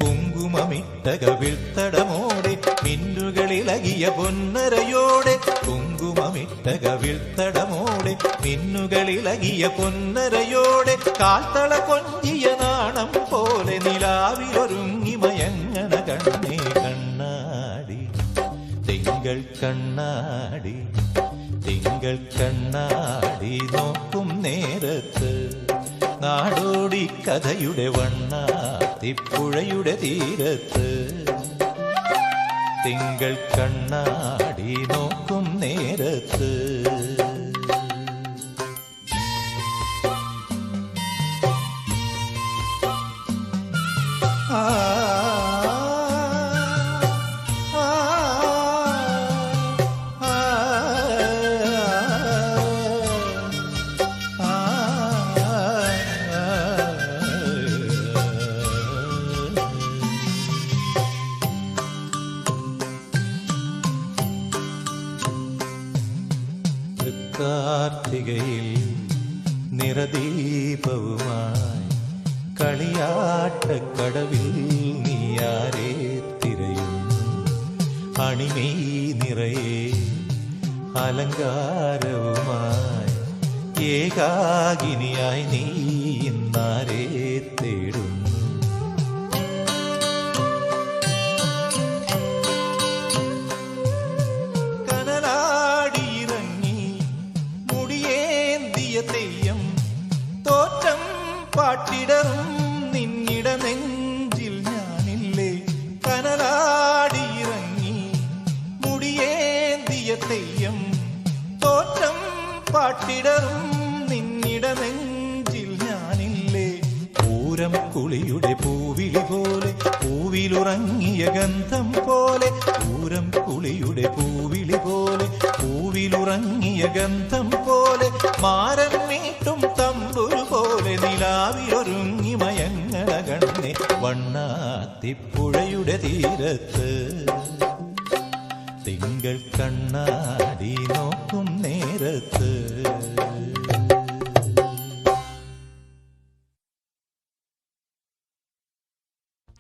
കുങ്കുമമിട്ട കവിൾത്തടമോടെ മിന്നുകളിലകിയ പൊന്നരയോടെ കുങ്കുമമിട്ട കവിൾത്തടമോടെ മിന്നുകളിലകിയ പൊന്നരയോടെ കാൽത്തള കൊഞ്ചിയ നാണം പോലെ നിലാവിലൊരുങ്ങി മയങ്ങണ കണ്ണേ കണ്ണാടി തിങ്കൾ കണ്ണാടി തിങ്കൾ കണ്ണാടി നോക്കും നേരത്ത് നാടോടി കഥയുടെ വണ്ണാ വണ്ണാത്തിപ്പുഴയുടെ തീരത്ത് തിങ്കൾ കണ്ണാടി നോക്കും നേരത്ത് ആ കാർത്തികയിൽ നിറദീപവുമായി കളിയാട്ടക്കടവിൽ നീയാരെ തിരയുന്നു അണിമേ നിറയെ അലങ്കാരവുമായി ഏകാകിനിയായി നീ ഇന്നാരെ തേടുന്നു തെയ്യം തോറ്റം പാട്ടിടറും നിന്നിട നെഞ്ചിൽ ഞാനില്ലേ കനലാടിയിറങ്ങി മുടിയേന്തിയ തെയ്യം തോറ്റം പാട്ടിടറും നിന്നിട നെഞ്ചിൽ ഞാനില്ലേ പൂരം കുളിയുടെ പൂവിളി പോലെ പൂവിലുറങ്ങിയ ഗന്ധം പോലെ പൂരം കുളിയുടെ പൂവിളി പോലെ പൂവിലുറങ്ങിയ ഗന്ധം പോലെ മാരൻ മീട്ടും തമ്പുരു പോലെ നിലാവിലൊരുങ്ങി മയങ്ങണ കണ്ണെ വണ്ണാത്തിപ്പുഴയുടെ തീരത്ത് തിങ്കൾ കണ്ണാടി നോക്കും നേരത്ത്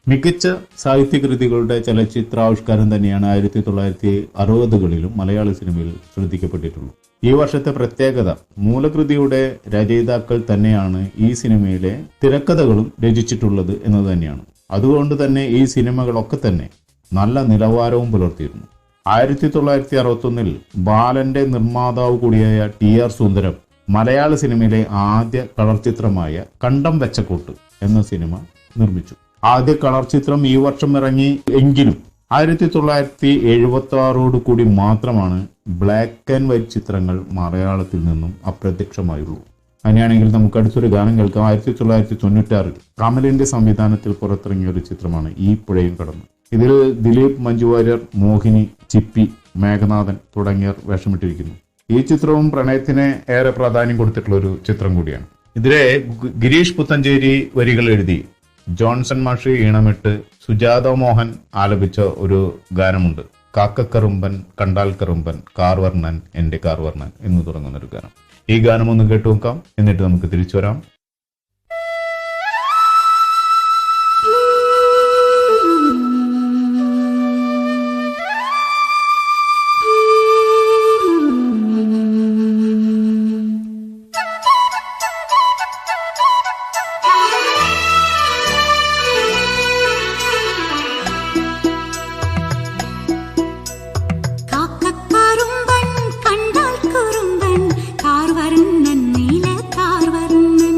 മികച്ച സാഹിത്യകൃതികളുടെ ചലച്ചിത്രാവിഷ്കാരം തന്നെയാണ് 1960കളിലും മലയാള സിനിമയിൽ ശ്രദ്ധിക്കപ്പെട്ടിട്ടുള്ളൂ. ഈ വർഷത്തെ പ്രത്യേകത മൂലകൃതിയുടെ രചയിതാക്കൾ തന്നെയാണ് ഈ സിനിമയിലെ തിരക്കഥകളും രചിച്ചിട്ടുള്ളത് എന്നത് തന്നെയാണ്. അതുകൊണ്ട് തന്നെ ഈ സിനിമകളൊക്കെ തന്നെ നല്ല നിലവാരവും പുലർത്തിയിരുന്നു. 1961 ബാലന്റെ നിർമ്മാതാവ് കൂടിയായ TR സുന്ദരം മലയാള സിനിമയിലെ ആദ്യ കളർ ചിത്രമായ കണ്ടം വെച്ചക്കോട്ട് എന്ന സിനിമ നിർമ്മിച്ചു. ആദ്യ കളർ ചിത്രം ഈ വർഷം ഇറങ്ങി എങ്കിലും 1976 കൂടി മാത്രമാണ് ബ്ലാക്ക് ആൻഡ് വൈറ്റ് ചിത്രങ്ങൾ മലയാളത്തിൽ നിന്നും അപ്രത്യക്ഷമായുള്ളൂ. അങ്ങനെയാണെങ്കിൽ നമുക്ക് അടുത്തൊരു ഗാനം കേൾക്കാം. 1996 കമലിന്റെ സംവിധാനത്തിൽ പുറത്തിറങ്ങിയ ഒരു ചിത്രമാണ് ഈ പുഴയും കടന്ന്. ഇതിൽ ദിലീപ്, മഞ്ജു വാര്യർ, മോഹിനി, ചിപ്പി, മേഘനാഥൻ തുടങ്ങിയവർ വേഷമിട്ടിരിക്കുന്നു. ഈ ചിത്രവും പ്രണയത്തിന് ഏറെ പ്രാധാന്യം കൊടുത്തിട്ടുള്ള ഒരു ചിത്രം കൂടിയാണ്. ഇതിലെ ഗിരീഷ് പുത്തഞ്ചേരി വരികൾ എഴുതി ജോൺസൺ മാഷി ഈണമിട്ട് സുജാത മോഹൻ ആലപിച്ച ഒരു ഗാനമുണ്ട്. കാക്കക്കറുമ്പൻ കണ്ടാൽ കറുമ്പൻ കാർവർണ്ണൻ എന്റെ കാർവർണ്ണൻ എന്ന് തുടങ്ങുന്ന ഒരു ഗാനം. ഈ ഗാനം ഒന്ന് കേട്ടു നോക്കാം, എന്നിട്ട് നമുക്ക് തിരിച്ചു വരാം. കാക്കക്കറുമ്പൻ കണ്ടാൽ കുറുമ്പൻ കാർവർണ്ണൻ നീല കാർവർണ്ണൻ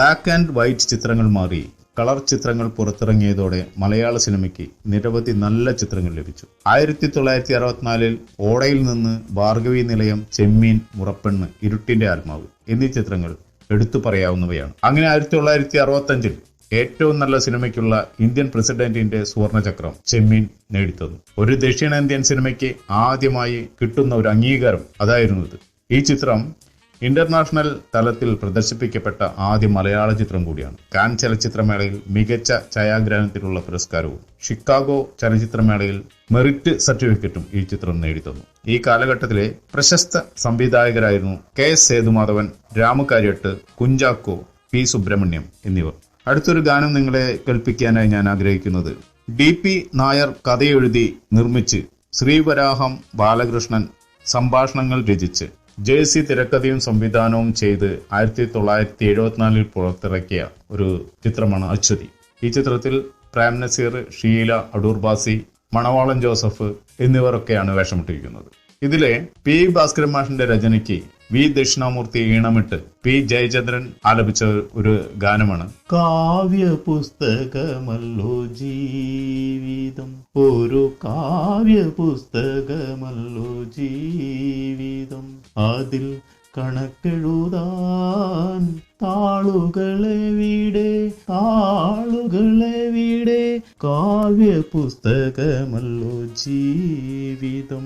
ബ്ലാക്ക് ആൻഡ് വൈറ്റ് ചിത്രങ്ങൾ മാറി കളർ ചിത്രങ്ങൾ പുറത്തിറങ്ങിയതോടെ മലയാള സിനിമയ്ക്ക് നിരവധി നല്ല ചിത്രങ്ങൾ ലഭിച്ചു. 1964 ഓടയിൽ നിന്ന്, ഭാർഗവി നിലയം, ചെമ്മീൻ, മുറപ്പെണ്ണ്, ഇരുട്ടിന്റെ ആത്മാവ് എന്നീ ചിത്രങ്ങൾ എടുത്തു പറയാവുന്നവയാണ്. അങ്ങനെ 1965 ഏറ്റവും നല്ല സിനിമയ്ക്കുള്ള ഇന്ത്യൻ പ്രസിഡന്റിന്റെ സുവർണചക്രം ചെമ്മീൻ നേടിത്തന്നു. ഒരു ദക്ഷിണേന്ത്യൻ സിനിമയ്ക്ക് ആദ്യമായി കിട്ടുന്ന ഒരു അംഗീകാരം അതായിരുന്നു ഇത്. ഈ ചിത്രം ഇന്റർനാഷണൽ തലത്തിൽ പ്രദർശിപ്പിക്കപ്പെട്ട ആദ്യ മലയാള ചിത്രം കൂടിയാണ്. കാൻ ചലച്ചിത്രമേളയിൽ മികച്ച ഛായാഗ്രഹണത്തിനുള്ള പുരസ്കാരവും ഷിക്കാഗോ ചലച്ചിത്രമേളയിൽ മെറിറ്റ് സർട്ടിഫിക്കറ്റും ഈ ചിത്രം നേടിത്തന്നു. ഈ കാലഘട്ടത്തിലെ പ്രശസ്ത സംവിധായകരായിരുന്നു KS സേതുമാധവൻ, രാമു കാര്യട്ട്, കുഞ്ചാക്കോ, P സുബ്രഹ്മണ്യം എന്നിവർ. അടുത്തൊരു ഗാനം നിങ്ങളെ കേൾപ്പിക്കാനായി ഞാൻ ആഗ്രഹിക്കുന്നത് DP നായർ കഥയെഴുതി നിർമ്മിച്ച് ശ്രീവരാഹം ബാലകൃഷ്ണൻ സംഭാഷണങ്ങൾ രചിച്ച് JC തിരക്കഥയും സംവിധാനവും ചെയ്ത് 1974 പുറത്തിറക്കിയ ഒരു ചിത്രമാണ് അശ്വതി. ഈ ചിത്രത്തിൽ പ്രേം നസീർ, ഷീല, അടൂർ ബാസി, മണവാളൻ ജോസഫ് എന്നിവരൊക്കെയാണ് വേഷമിട്ടിരിക്കുന്നത്. ഇതിലെ P ഭാസ്കരൻ മാഷിന്റെ രചനയ്ക്ക് V ദക്ഷിണാമൂർത്തി ഈണമിട്ട് P ജയചന്ദ്രൻ ആലപിച്ച ഒരു ഗാനമാണ് കാവ്യ പുസ്തകമല്ലോ ജീവിതം, ഒരു കാവ്യ പുസ്തകമല്ലോ ജീവിതം, അതിൽ കണക്കെഴുതാൻ താളുകളെവിടെ താളുകളെവിടെ, കാവ്യ പുസ്തകമല്ലോ ജീവിതം.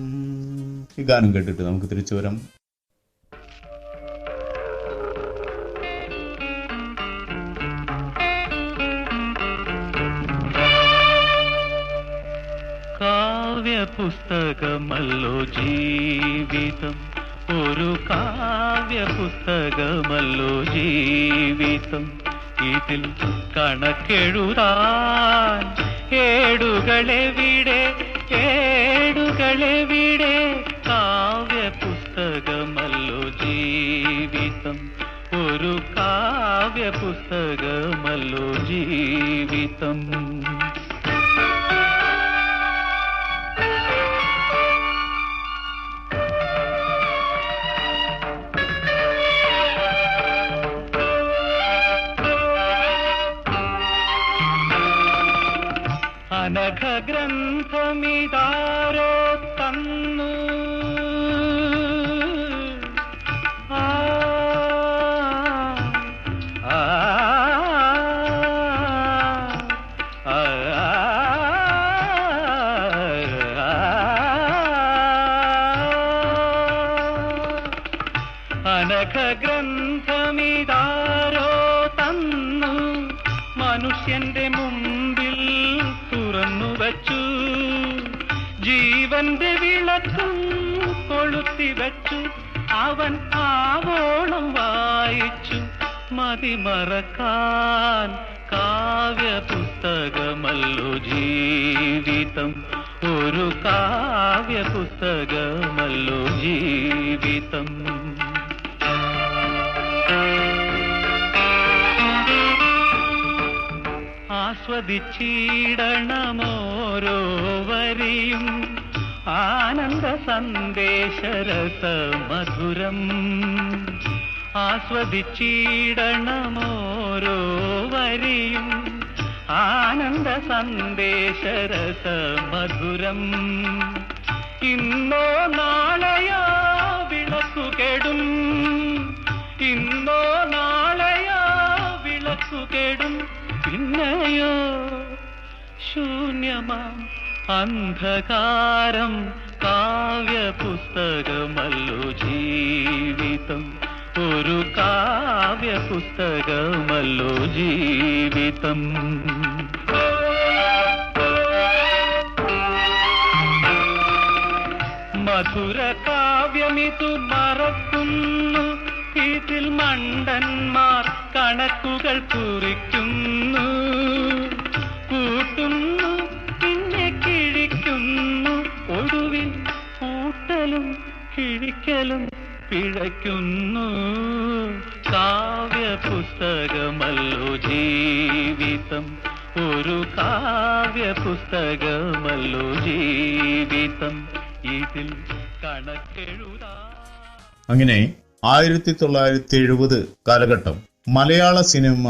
ഈ ഗാനം കേട്ടിട്ട് നമുക്ക് തിരിച്ചു വരാം. കാവ്യപുസ്തകമല്ലോ ജീവിതം, ഒരു കാവ്യപുസ്തകമല്ലോ ജീവിതം, ഇതിൽ കണക്കെഴുതാൻ ഏടുകളെവിടെ ഏടുകളെവിടെ, കാവ്യപുസ്തകമല്ലോ ജീവിതം, ഒരു കാവ്യപുസ്തകമല്ലോ ജീവിതം. അനഘ ഗ്രന്ഥമിതാരോ തന്നു, അനഘ ഗ്രന്ഥമിതാരോ തന്നു, മനുഷ്യന്റെ മുമ്പിൽ തുറന്നുവച്ചു, ജീവന്റെ വിളക്കും കൊളുത്തിവച്ചു, അവൻ ആവോളം വായിച്ചു, മതിമറക്കാൻ കാവ്യപുസ്തകമല്ലോ ജീവിതം, ഒരു കാവ്യപുസ്തകമല്ലോ ജീവിതം. ആസ്വദിച്ചിടണമോരോ വരിയും ആനന്ദ സന്ദേശരസ മധുരം, ആസ്വദിച്ചിടണമോരോ വരിയും ആനന്ദ സന്ദേശരസ മധുരം. ഇന്നോ നാളെയോ വിളക്കുകെടും, ഇന്നോ നാളെയോ വിളക്കുകെടും, പിന്നെയോ ശൂന്യമാം അന്ധകാരം, കാവ്യപുസ്തകമല്ലോ ജീവിതം, ഒരു കാവ്യപുസ്തകമല്ലോ ജീവിതം. മധുര കാവ്യമിതു മറക്കുന്നു, ഇതിൽ മണ്ടന്മാർ കണക്കുകൾ കുറിക്കുന്നു, കൂട്ടുന്നു പിന്നെ കിഴിക്കുന്നു, ഒടുവിൽ കൂട്ടലും കിഴിക്കലും പിഴയ്ക്കുന്നു, കാവ്യപുസ്തകമല്ലോ ജീവിതം, ഒരു കാവ്യപുസ്തകമല്ലോ ജീവിതം, ഇതിൽ കണക്കെഴുതാ. അങ്ങനെ 1970 കാലഘട്ടം മലയാള സിനിമ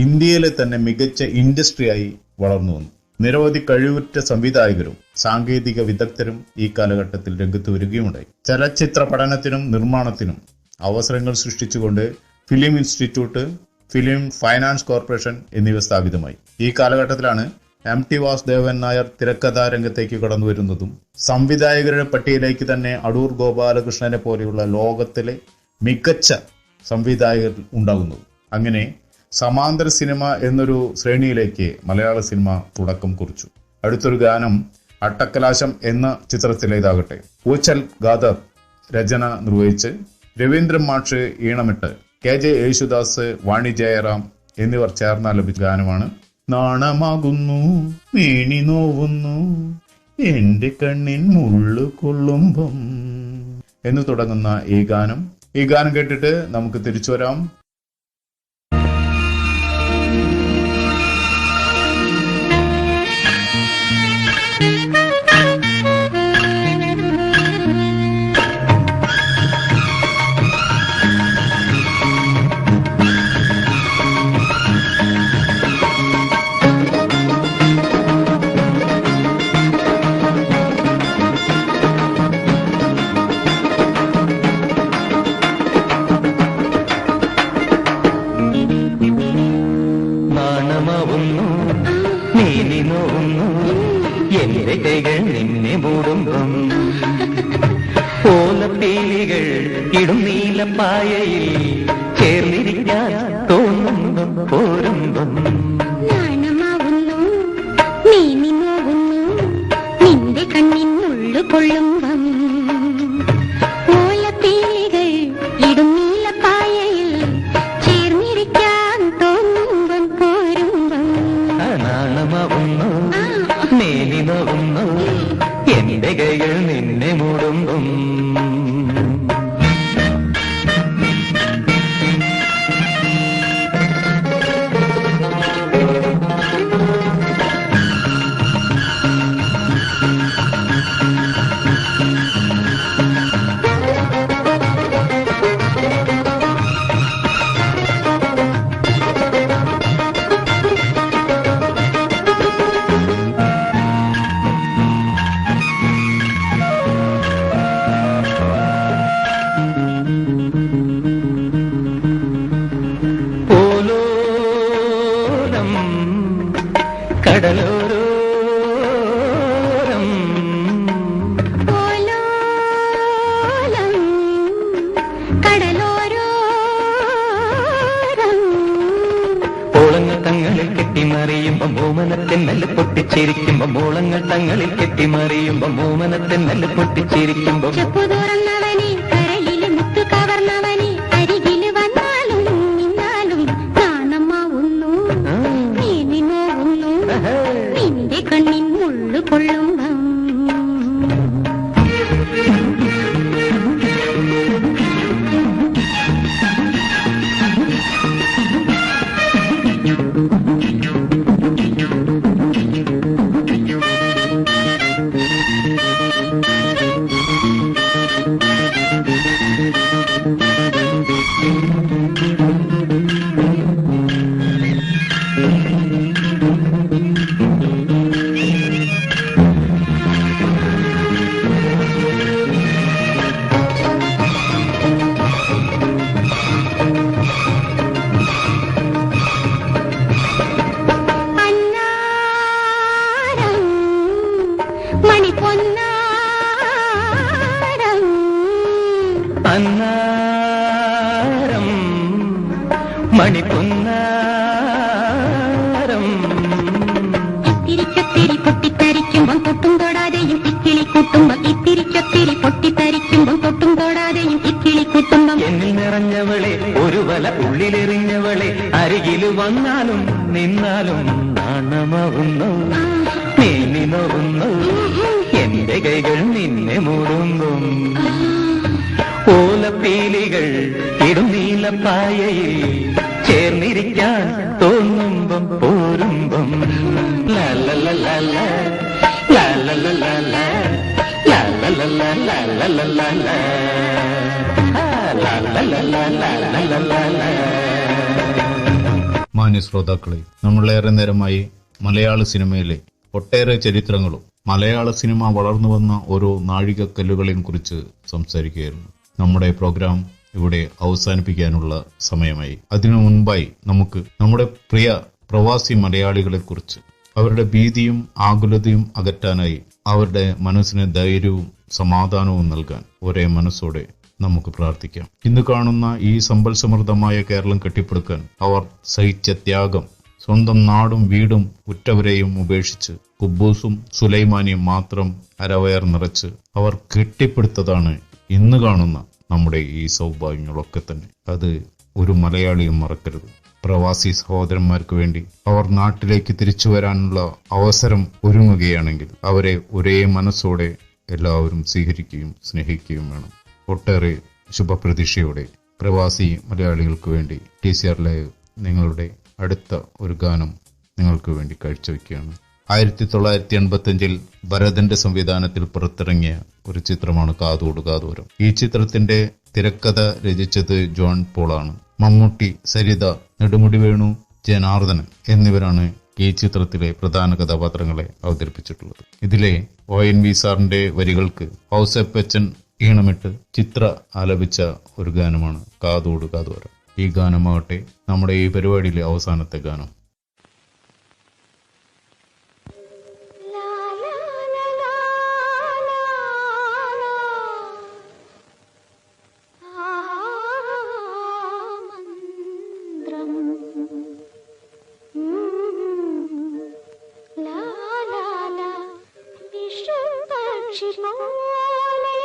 ഇന്ത്യയിലെ തന്നെ മികച്ച ഇൻഡസ്ട്രിയായി വളർന്നു വന്നു. നിരവധി കഴിവുറ്റ സംവിധായകരും സാങ്കേതിക വിദഗ്ധരും ഈ കാലഘട്ടത്തിൽ രംഗത്ത് വരികയുണ്ടായി. ചലച്ചിത്ര പഠനത്തിനും നിർമ്മാണത്തിനും അവസരങ്ങൾ സൃഷ്ടിച്ചുകൊണ്ട് film institute, film finance corporation എന്നിവ സ്ഥാപിതമായി. ഈ കാലഘട്ടത്തിലാണ് MT വാസുദേവൻ നായർ തിരക്കഥാ രംഗത്തേക്ക് കടന്നു വരുന്നതും സംവിധായകരുടെ പട്ടികയിലേക്ക് തന്നെ അടൂർ ഗോപാലകൃഷ്ണനെ പോലെയുള്ള ലോകത്തിലെ മികച്ച സംവിധായകർ ഉണ്ടാകുന്നതും. അങ്ങനെ സമാന്തര സിനിമ എന്നൊരു ശ്രേണിയിലേക്ക് മലയാള സിനിമ തുടക്കം കുറിച്ചു. അടുത്തൊരു ഗാനം അട്ടക്കലാശം എന്ന ചിത്രത്തിലേതാകട്ടെ. ഊച്ചൽ ഖാദർ രചന നിർവഹിച്ച് രവീന്ദ്രൻ മാഷ് ഈണമിട്ട് KJ യേശുദാസ്, വാണി ജയറാം എന്നിവർ ചേർന്നാലപിച്ച ഗാനമാണ് നാണമാകുന്നു മേനി നോവുന്നു എന്റെ കണ്ണിൻ മുള്ളു കൊള്ളുമ്പം എന്ന് തുടങ്ങുന്ന ഈ ഗാനം കേട്ടിട്ട് നമുക്ക് തിരിച്ചു വരാം. എന്റെ കൈകൾ നിന്നെ മൂടുമ്പം ഓലപ്പീലികൾ ഇടും നീലപ്പായയിൽ ചേർന്നിരിക്കാൻ തോന്നുമ്പം പോരുമ്പം നാണമാവുന്നു നീ നോവുന്നു നിന്റെ കണ്ണിൻ മുള്ളു കൊള്ളുമ്പം ഓലപ്പീലികൾ ഇടും നീലപ്പായയിൽ ചേർന്നിരിക്കാൻ തോന്നുമ്പം പോരുമ്പം നാണമാവുന്നു നീ നോവുന്നു എന്റെ കൈകൾ നിന്നെ മൂടുമ്പം കടലോരം ഓളങ്ങൾ തങ്ങളിൽ കെട്ടിമറിയുമ്പം ഓമനത്തെ നെല്ല് പൊട്ടിച്ചിരിക്കുമ്പം ഓളങ്ങൾ തങ്ങളിൽ കെട്ടിമറിയുമ്പം ഓമനത്തെ നെല്ല് പൊട്ടിച്ചിരിക്കുമ്പം കണ്ണിൻ മുള്ളു കൊള്ളുമ്പം അന്നാരം മണിപ്പൊന്നാരം ഇത്തിരിച്ചൊത്തിരി പൊട്ടിത്തരിക്കുമ്പം തൊട്ടും തൊടാതെയും ഇക്കിളി കൂട്ടുമ്പം ഇത്തിരിച്ചൊത്തിരി പൊട്ടിത്തരിക്കുമ്പം തൊട്ടും തൊടാതെയും ഇക്കിളി കൂട്ടുമ്പം എന്നിൽ നിറഞ്ഞവളെ ഒരു വല ഉള്ളിലെറിഞ്ഞവളെ അരികിൽ വന്നാലും നിന്നാലും നാണമാവുന്നു നീ നോവുന്നു എന്റെ കൈകൾ നിന്നെ മൂടുമ്പം ഓലപ്പീലികൾ ഇടും നീലപ്പായയിൽ ചേർന്നിരിക്കാൻ തോന്നുമ്പം പോരുമ്പം ലാലലലാല ലാലലലാല ലാലലലാല ലാലലലാല മാന്യ ശ്രോതാക്കളെ, നമ്മളേറെ നേരമായി മലയാള സിനിമയിലെ ഒട്ടേറെ ചരിത്രങ്ങളും മലയാള സിനിമ വളർന്നു വന്ന ഓരോ നാഴികക്കല്ലുകളെയും കുറിച്ച് സംസാരിക്കുകയായിരുന്നു. നമ്മുടെ പ്രോഗ്രാം ഇവിടെ അവസാനിപ്പിക്കാനുള്ള സമയമായി. അതിനു മുൻപായി നമുക്ക് നമ്മുടെ പ്രിയ പ്രവാസി മലയാളികളെ കുറിച്ച്, അവരുടെ ഭീതിയും ആകുലതയും അകറ്റാനായി അവരുടെ മനസ്സിന് ധൈര്യവും സമാധാനവും നൽകാൻ ഒരേ മനസ്സോടെ നമുക്ക് പ്രാർത്ഥിക്കാം. ഇന്ന് കാണുന്ന ഈ സമ്പൽ സമൃദ്ധമായ കേരളം കെട്ടിപ്പടുക്കാൻ അവർ സഹിച്ച ത്യാഗം, സ്വന്തം നാടും വീടും ഉറ്റവരെയും ഉപേക്ഷിച്ച് കുബൂസും സുലൈമാനിയും മാത്രം അരവയർ നിറച്ച് അവർ കെട്ടിപ്പടുത്തതാണ് ഇന്ന് കാണുന്ന നമ്മുടെ ഈ സൗഭാഗ്യങ്ങളൊക്കെ തന്നെ. അത് ഒരു മലയാളിയും മറക്കരുത്. പ്രവാസി സഹോദരന്മാർക്ക് വേണ്ടി അവർ നാട്ടിലേക്ക് തിരിച്ചു വരാനുള്ള അവസരം ഒരുങ്ങുകയാണെങ്കിൽ അവരെ ഒരേ മനസ്സോടെ എല്ലാവരും സ്വീകരിക്കുകയും സ്നേഹിക്കുകയും വേണം. ഒട്ടേറെ ശുഭപ്രതീക്ഷയോടെ പ്രവാസി മലയാളികൾക്ക് വേണ്ടി TCR ലൈവ് നിങ്ങളുടെ അടുത്ത ഒരു ഗാനം നിങ്ങൾക്ക് വേണ്ടി കാഴ്ചവെക്കുകയാണ്. 1985 ഭരതന്റെ സംവിധാനത്തിൽ പുറത്തിറങ്ങിയ ഒരു ചിത്രമാണ് കാതോട് കാതോരം. ഈ ചിത്രത്തിന്റെ തിരക്കഥ രചിച്ചത് ജോൺ പോളാണ്. മമ്മൂട്ടി, സരിത, നെടുമുടി വേണു, ജനാർദ്ദനൻ എന്നിവരാണ് ഈ ചിത്രത്തിലെ പ്രധാന കഥാപാത്രങ്ങളെ അവതരിപ്പിച്ചിട്ടുള്ളത്. ഇതിലെ ONV സാറിന്റെ വരികൾക്ക് ഔസേപ്പച്ചൻ ഈണമിട്ട് ചിത്ര ആലപിച്ച ഒരു ഗാനമാണ് കാതോട് കാതോരം. ഈ ഗാനമാകട്ടെ നമ്മുടെ ഈ പരിപാടിയിലെ അവസാനത്തെ ഗാനം. വിഷം പക്ഷി പോലെ